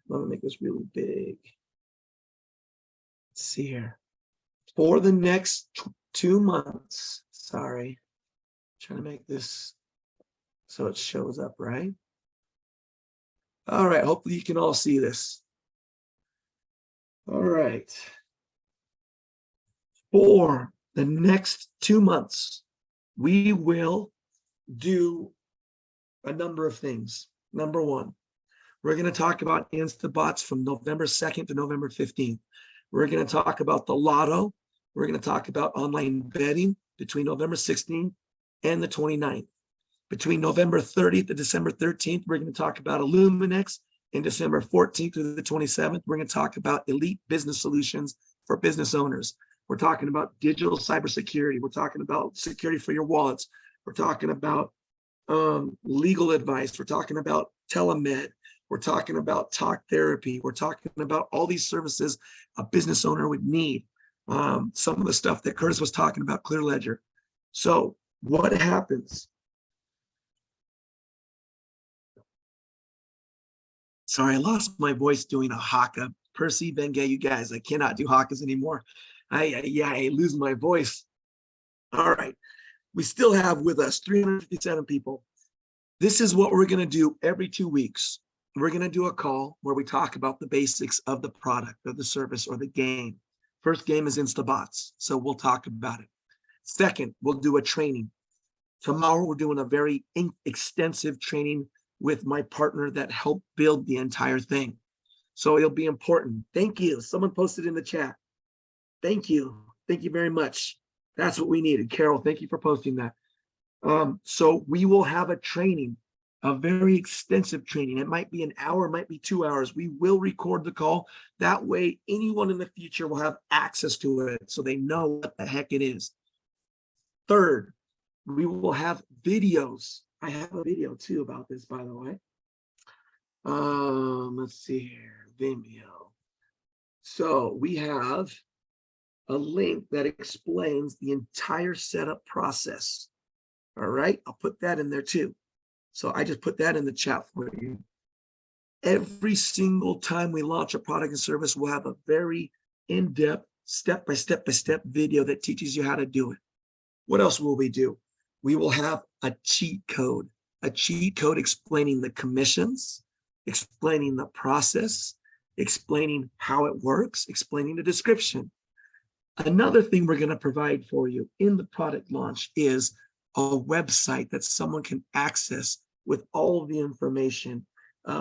let me make this really big. Let's see here. For the next 2 months, sorry, trying to make this so it shows up right. All right, hopefully you can all see this. All right. For the next 2 months, we will do a number of things. Number one, we're going to talk about Instabots from November 2nd to November 15th. We're going to talk about the lotto. We're going to talk about online betting between November 16th and the 29th. Between November 30th to December 13th, we're going to talk about Illuminex. And December 14th through the 27th, we're going to talk about elite business solutions for business owners. We're talking about digital cybersecurity. We're talking about security for your wallets. We're talking about legal advice. We're talking about telemed. We're talking about talk therapy. We're talking about all these services a business owner would need. Some of the stuff that Curtis was talking about, Clear Ledger. So what happens? Sorry, I lost my voice doing a haka. Percy, Bengay, you guys, I cannot do hakas anymore. I lose my voice. All right. We still have with us 357 people. This is what we're going to do every 2 weeks. We're going to do a call where we talk about the basics of the product or the service or the game. First game is Instabots, so we'll talk about it. Second, we'll do a training. Tomorrow, we're doing a very extensive training with my partner that helped build the entire thing. So it'll be important. Thank you. Someone posted in the chat. Thank you. Thank you very much. That's what we needed. Carol, thank you for posting that. So we will have a training, a very extensive training. It might be an hour, it might be 2 hours. We will record the call. That way, anyone in the future will have access to it so they know what the heck it is. Third, we will have videos. I have a video too about this, by the way. Let's see here, Vimeo. So we have a link that explains the entire setup process. All right, I'll put that in there too. So I just put that in the chat for you. Every single time we launch a product and service, we'll have a very in-depth, step-by-step video that teaches you how to do it. What else will we do? We will have a cheat code explaining the commissions, explaining the process, explaining how it works, explaining the description. Another thing we're going to provide for you in the product launch is a website that someone can access with all of the information,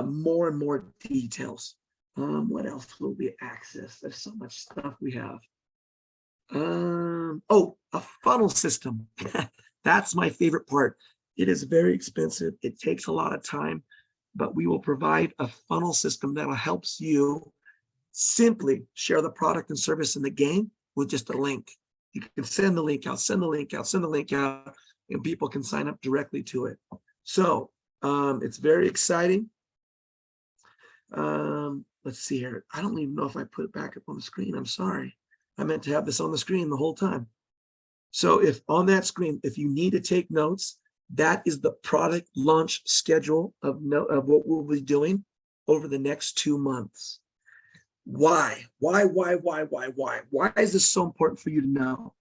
more and more details. What else will be accessed? There's so much stuff we have. Oh, a funnel system. That's my favorite part. It is very expensive. It takes a lot of time, but we will provide a funnel system that helps you simply share the product and service in the game with just a link. You can send the link out, send the link out, send the link out, and people can sign up directly to it. So it's very exciting. Let's see here. I don't even know if I put it back up on the screen. I'm sorry. I meant to have this on the screen the whole time. So if on that screen, if you need to take notes, that is the product launch schedule of what we'll be doing over the next 2 months. Why? Why is this so important for you to know?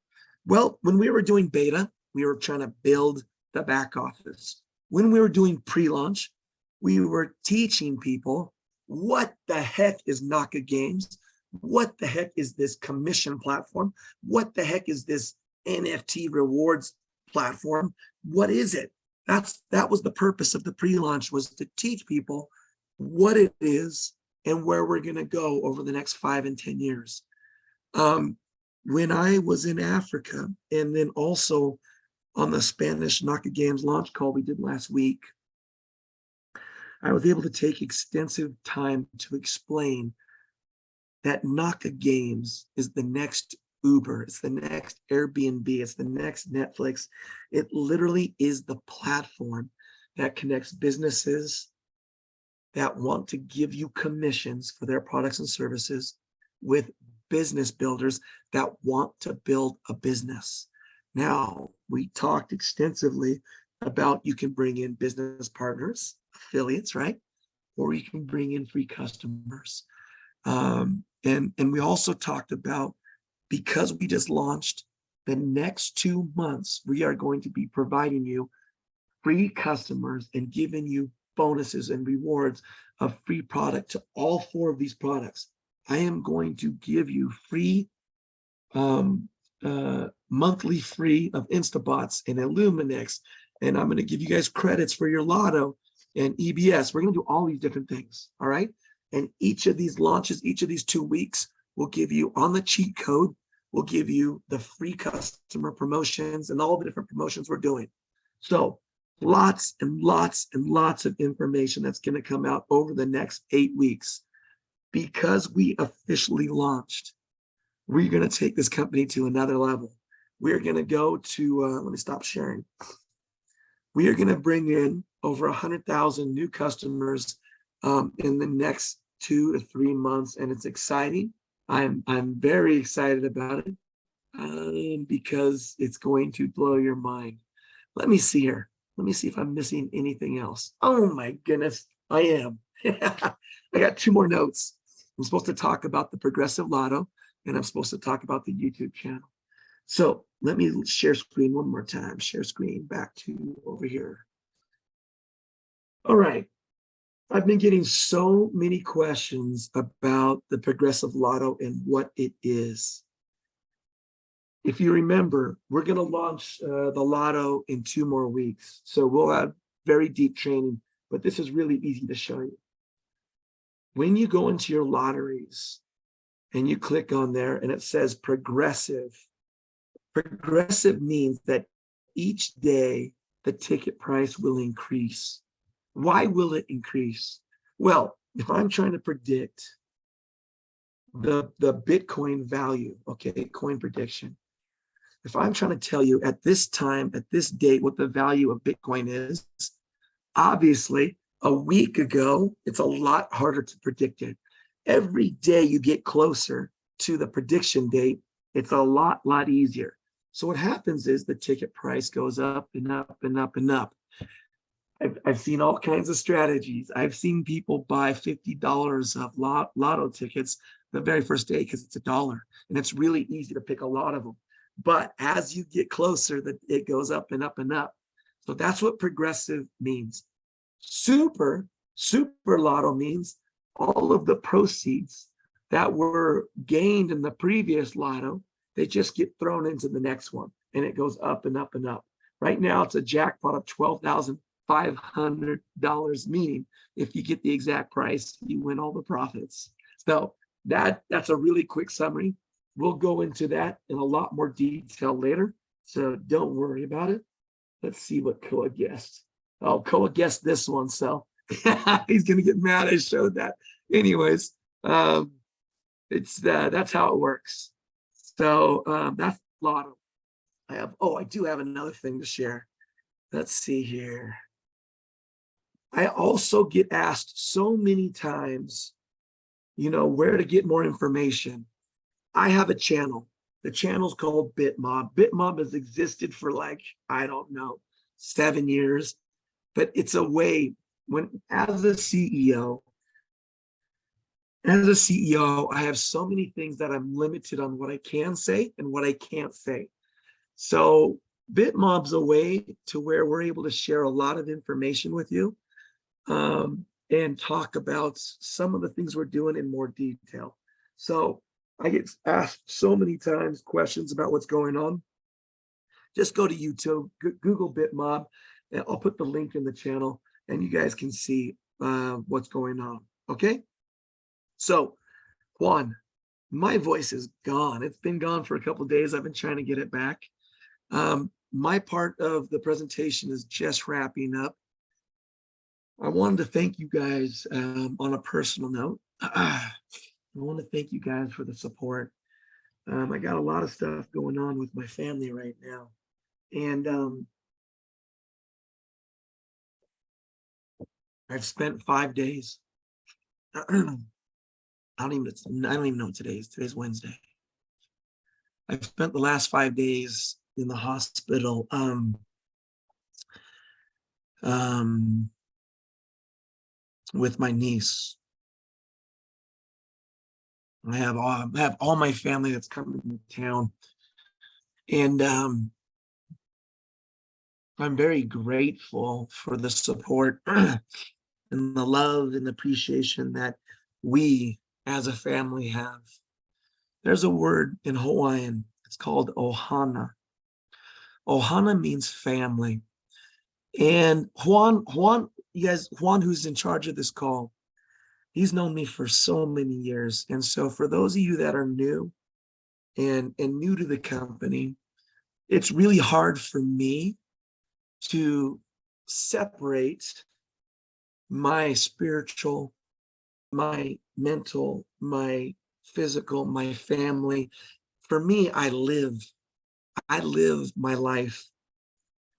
Well, when we were doing beta, we were trying to build the back office. When we were doing pre-launch, we were teaching people what the heck is NAKA Games? What the heck is this commission platform? What the heck is this NFT rewards platform? What is it? That was the purpose of the pre-launch, was to teach people what it is and where we're going to go over the next 5 and 10 years. When I was in Africa, and then also on the Spanish NAKA Games launch call we did last week, I was able to take extensive time to explain that NAKA Games is the next Uber, it's the next Airbnb, it's the next Netflix. It literally is the platform that connects businesses that want to give you commissions for their products and services with business builders that want to build a business. Now, we talked extensively about you can bring in business partners, affiliates, right? Or you can bring in free customers. And we also talked about, because we just launched, the next 2 months, we are going to be providing you free customers and giving you bonuses and rewards of free product to all 4 of these products. I am going to give you free, monthly free of Instabots and Illuminex, and I'm going to give you guys credits for your Lotto and EBS. We're going to do all these different things, all right? And each of these launches, each of these 2 weeks, will give you, on the cheat code, we'll give you the free customer promotions and all the different promotions we're doing. So lots and lots and lots of information that's going to come out over the next 8 weeks. Because we officially launched, we're going to take this company to another level. We're going to go to, let me stop sharing. We are going to bring in over 100,000 new customers in the next 2 to 3 months, and it's exciting. I'm very excited about it because it's going to blow your mind. Let me see here. Let me see if I'm missing anything else. Oh my goodness, I am. I got 2 more notes. I'm supposed to talk about the Progressive Lotto, and I'm supposed to talk about the YouTube channel. So let me share screen one more time. Share screen back to over here. All right. I've been getting so many questions about the Progressive Lotto and what it is. If you remember, we're going to launch the Lotto in 2 more weeks. So we'll have very deep training, but this is really easy to show you. When you go into your lotteries and you click on there and it says Progressive, Progressive means that each day the ticket price will increase. Why will it increase? Well, if I'm trying to predict the Bitcoin value, okay, coin prediction, if I'm trying to tell you at this time, at this date, what the value of Bitcoin is, obviously a week ago, it's a lot harder to predict it. Every day you get closer to the prediction date, it's a lot easier. So what happens is the ticket price goes up and up and up and up. I've seen all kinds of strategies. I've seen people buy $50 of lotto tickets the very first day because it's $1, and it's really easy to pick a lot of them. But as you get closer, it goes up and up and up. So that's what progressive means. Super lotto means all of the proceeds that were gained in the previous lotto, they just get thrown into the next one, and it goes up and up and up. Right now, it's a jackpot of $12,500, meaning if you get the exact price, you win all the profits. So that's a really quick summary. We'll go into that in a lot more detail later, so don't worry about it. Let's see what Koa guessed. Oh, Koa guessed this one, so he's gonna get mad I showed that. Anyways, that's how it works. So that's Lotto. I do have another thing to share. Let's see here. I also get asked so many times, where to get more information. I have a channel. The channel's called BitMob. BitMob has existed for 7 years, but it's a way as a CEO, I have so many things that I'm limited on what I can say and what I can't say. So BitMob's a way to where we're able to share a lot of information with you and talk about some of the things we're doing in more detail. So I get asked so many times questions about what's going on. Just go to YouTube, Google BitMob, and I'll put the link in the channel and you guys can see what's going on, okay? So Juan, my voice is gone. It's been gone for a couple of days. I've been trying to get it back. My part of the presentation is just wrapping up. I wanted to thank you guys on a personal note. I want to thank you guys for the support. I got a lot of stuff going on with my family right now. And I've spent 5 days I don't even know what today is. Today's Wednesday. I've spent the last 5 days in the hospital. With my niece. I have all my family that's coming to town. And I'm very grateful for the support and the love and appreciation that we as a family have. There's a word in Hawaiian, it's called ohana. Ohana means family. And Juan, you guys, Juan, who's in charge of this call, he's known me for so many years. And so for those of you that are new and new to the company, it's really hard for me to separate my spiritual, my mental, my physical, my family. For me, I live my life.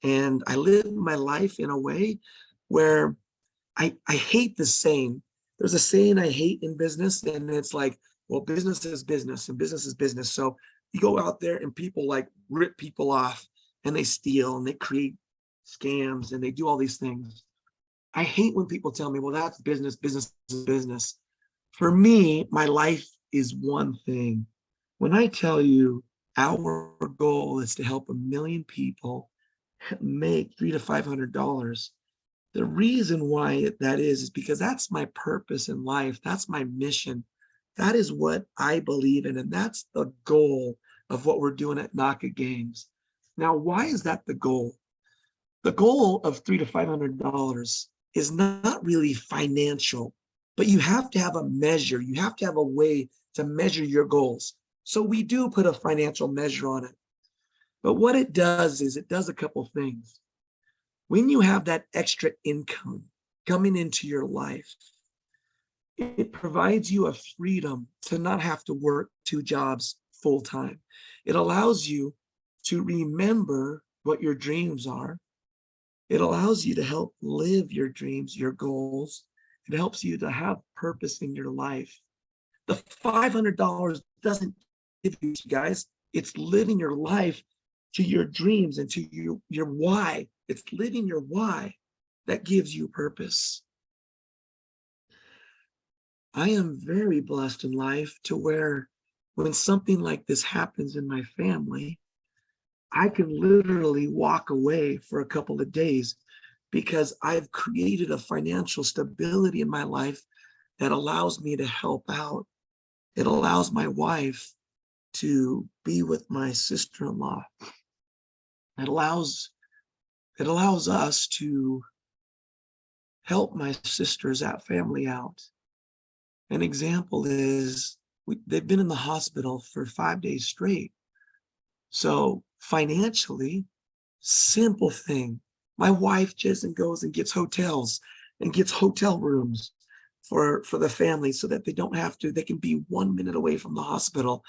And I live my life in a way where I hate the saying. There's a saying I hate in business, and it's like, well, business is business and business is business. So you go out there and people like rip people off and they steal and they create scams and they do all these things. I hate when people tell me, well, that's business, business is business. For me, my life is one thing. When I tell you our goal is to help 1 million people make $300 to $500, the reason why that is because that's my purpose in life. That's my mission. That is what I believe in. And that's the goal of what we're doing at NAKA Games. Now, why is that the goal? The goal of $300 to $500 is not really financial, but you have to have a measure. You have to have a way to measure your goals. So we do put a financial measure on it. But what it does is it does a couple things. When you have that extra income coming into your life, it provides you a freedom to not have to work 2 jobs full time. It allows you to remember what your dreams are. It allows you to help live your dreams, your goals. It helps you to have purpose in your life. The $500 doesn't give you, guys, it's living your life to your dreams and to your why. It's living your why that gives you purpose. I am very blessed in life to where when something like this happens in my family, I can literally walk away for a couple of days because I've created a financial stability in my life that allows me to help out. It allows my wife to be with my sister-in-law. It allows us to help my sisters, that family out. An example is they've been in the hospital for 5 days straight. So financially, simple thing. My wife just goes and gets hotels and gets hotel rooms for the family so that they don't have to, they can be 1 minute away from the hospital.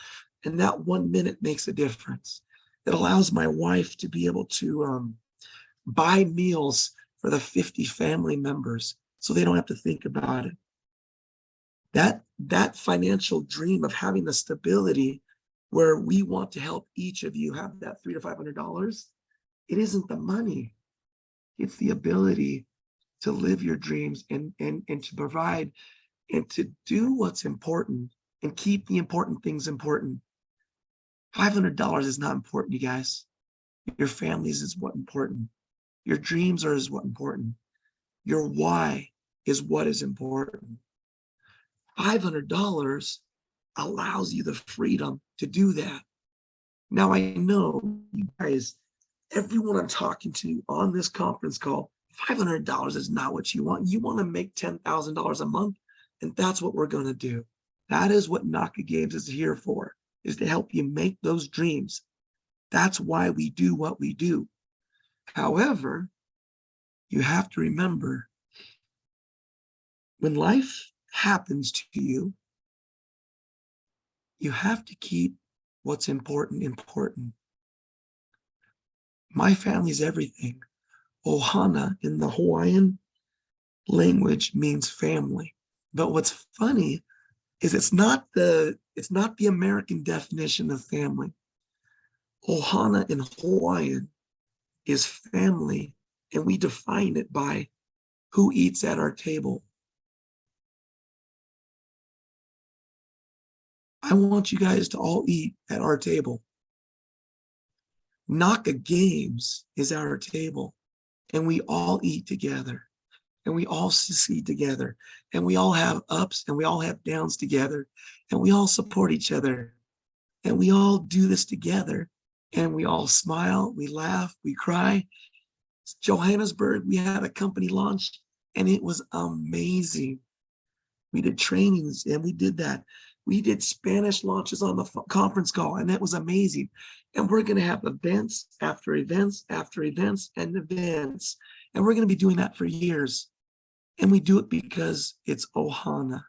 And that 1 minute makes a difference. It allows my wife to be able to buy meals for the 50 family members so they don't have to think about it. That financial dream of having the stability where we want to help each of you have that $300 to $500, it isn't the money. It's the ability to live your dreams and to provide and to do what's important and keep the important things important. $500 is not important, you guys. Your families is what important. Your dreams are what important. Your why is what is important. $500 allows you the freedom to do that. Now I know you guys, everyone I'm talking to on this conference call, $500 is not what you want. You want to make $10,000 a month, and that's what we're going to do. That is what NAKA Games is here for, is to help you make those dreams. That's why we do what we do. However, you have to remember, when life happens to you, you have to keep what's important important. My family's everything. Ohana in the Hawaiian language means family. But what's funny is it's not the American definition of family. Ohana in Hawaiian is family, and we define it by who eats at our table. I want you guys to all eat at our table. NAKA Games is our table, and we all eat together, and we all succeed together, and we all have ups and we all have downs together, and we all support each other, and we all do this together, and we all smile, we laugh, we cry. Johannesburg, we had a company launch, and it was amazing. We did trainings, and we did that. We did Spanish launches on the conference call, and that was amazing. And we're going to have events after events after events and events. And we're going to be doing that for years. And we do it because it's Ohana.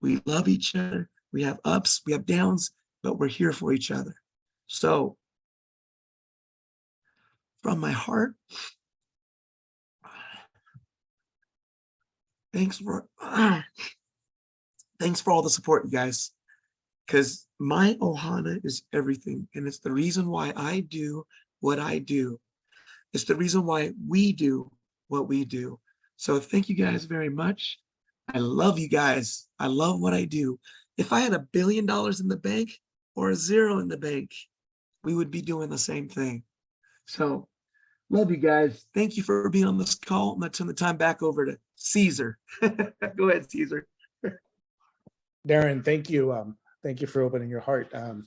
We love each other. We have ups, we have downs, but we're here for each other. So from my heart, thanks for all the support, you guys, because my Ohana is everything. And it's the reason why I do what I do. It's the reason why we do what we do. So thank you guys very much. I love you guys. I love what I do. If I had $1 billion in the bank or a zero in the bank, we would be doing the same thing. So love you guys. Thank you for being on this call. I'm going to turn the time back over to Caesar. Go ahead, Caesar. Darren, thank you. Thank you for opening your heart. I'm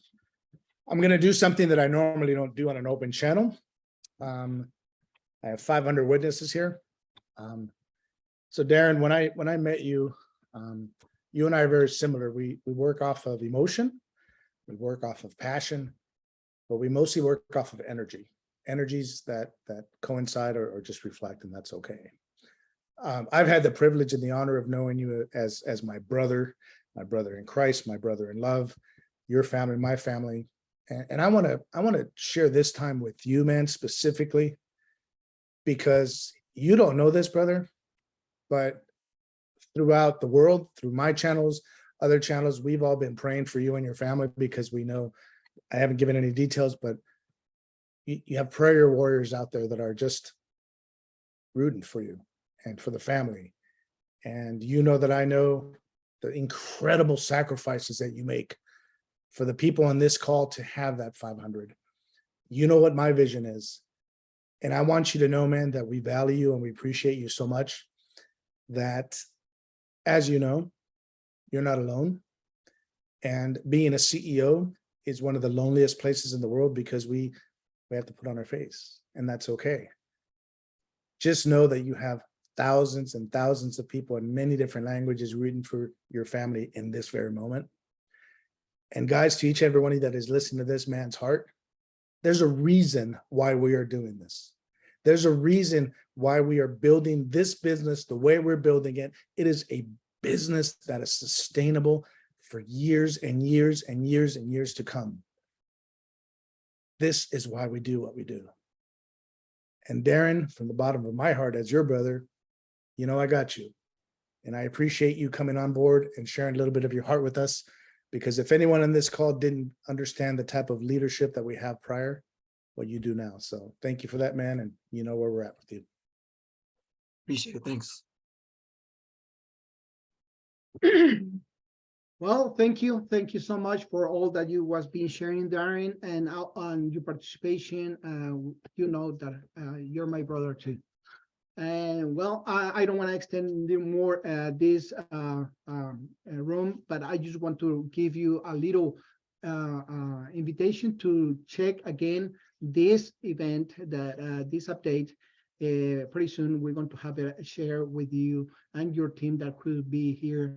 going to do something that I normally don't do on an open channel. I have 500 witnesses here. So Darren, when I met you, you and I are very similar. We work off of emotion, we work off of passion, but we mostly work off of energies that coincide or just reflect, and that's okay. I've had the privilege and the honor of knowing you as my brother in Christ, my brother in love, your family, my family. And I want to share this time with you, man, specifically, because you don't know this, brother, but throughout the world, through my channels, other channels, we've all been praying for you and your family, because we know, I haven't given any details, but you have prayer warriors out there that are just rooting for you and for the family. And you know that I know the incredible sacrifices that you make for the people on this call to have that 500. You know what my vision is. And I want you to know, man, that we value you and we appreciate you so much, that, as you know, you're not alone. And being a CEO is one of the loneliest places in the world, because we have to put on our face, and that's okay. Just know that you have thousands and thousands of people in many different languages rooting for your family in this very moment. And guys, to each and every one of you that is listening to this man's heart, there's a reason why we are doing this. There's a reason why we are building this business the way we're building it. It is a business that is sustainable for years and years and years and years to come. This is why we do what we do. And Darren, from the bottom of my heart, as your brother, you know I got you. And I appreciate you coming on board and sharing a little bit of your heart with us, because if anyone on this call didn't understand the type of leadership that we have prior, what you do now. So thank you for that, man. And you know where we're at with you. Appreciate it. Thanks. Well, thank you. Thank you so much for all that you was being sharing, Darren, and on your participation. You know that you're my brother too. And well, I don't want to extend more this room, but I just want to give you a little invitation to check again this event, this update. Pretty soon we're going to have a share with you and your team that could be here.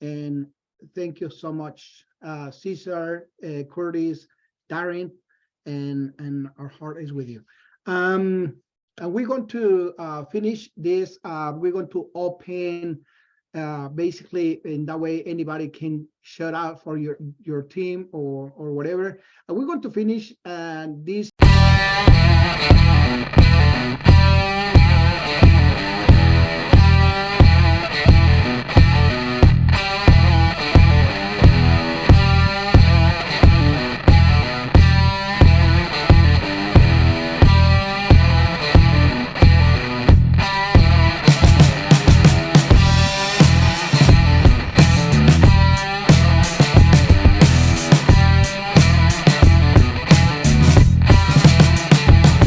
And thank you so much, Cesar, Curtis, Darren, and our heart is with you. And we're going to finish this. We're going to open basically in that way anybody can shout out for your team or whatever. And we're going to finish this.